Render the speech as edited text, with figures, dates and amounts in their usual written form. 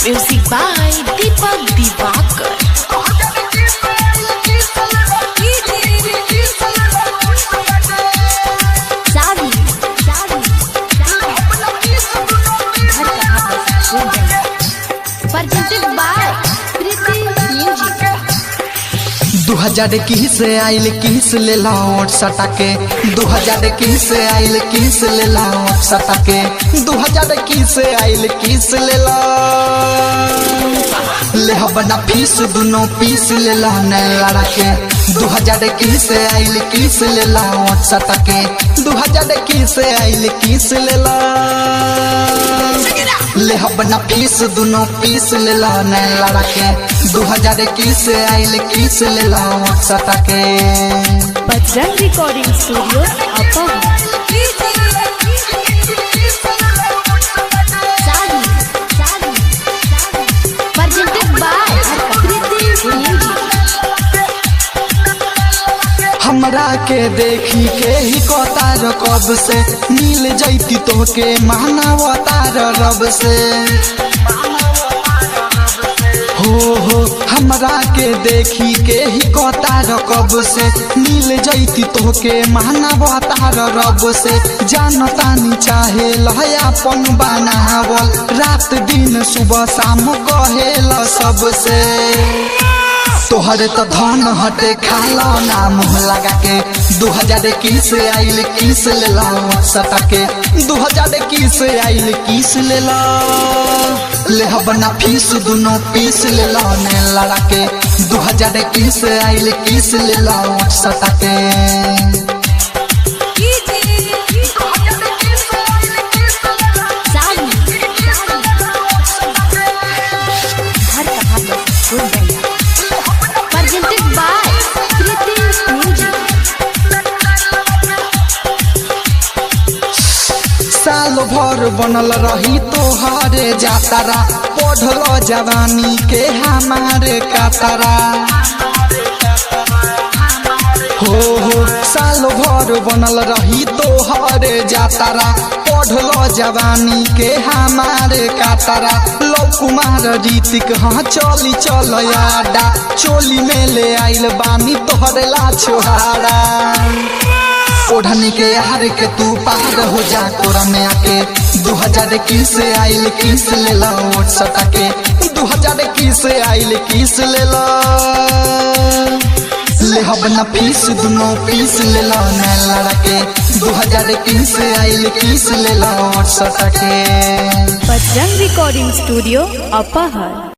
Music by Deepak Divakar. Presented by Kriti Music. 2021 से आइल किस ले लाओ सटाके 2021 से आइल किस ले लाओ सटाके 2021 से आइल किस ले ला ले बना फीस दोनों पीस ले ला ने लड़के 2021 से आइल किस ले लाओ सटाके 2021 से आइल किस ले ला ले बना फीस दोनों पीस ले ला ने लड़के 2021 से आइल किस ले ला सटाके Bajrang Recording Studio, Appa. Presented by Kriti Music. हमरा के देखी के ही कतार कब से मिल जैती तो के मानवतार रब से हो हमरा के देखी के ही कतार कब से मिल जैती तो के मानवतार रब से जानतानी चाहे लहयापन बनावल रात दिन सुबह शाम कहेल सबसे तोहरे तो धन हटे खाला नाम लगा के 2021 से आइल किस ले लाओ सटाके 2021 से आइल किस ले ला ले बना फीस दोनों पीस ले ला ने लड़ा के 2021 से आइल किस ले लाओ सटाके साल भर बनल रही तोहरे जातारा पढ़ल जवानी के हमारे कातारा हो साल भर बनल रही तोहरे जातारा पढ़ल जवानी के हमारे कातारा लव कुमार रीतिक हाँ चली चल यादा चोली में ले आइल बानी तोहरे ला छोहारा ओढ़नी के यार के तू पार हो जा कोरा में आके 2021 से आइल किस ले ला ओट सटाके 2021 से आइल किस ले ला ले बना फीस दोनों पीस ले ला ने लड़के 2021 से आइल किस ले ला ओट सटाके Bajrang Recording Studio, Appa.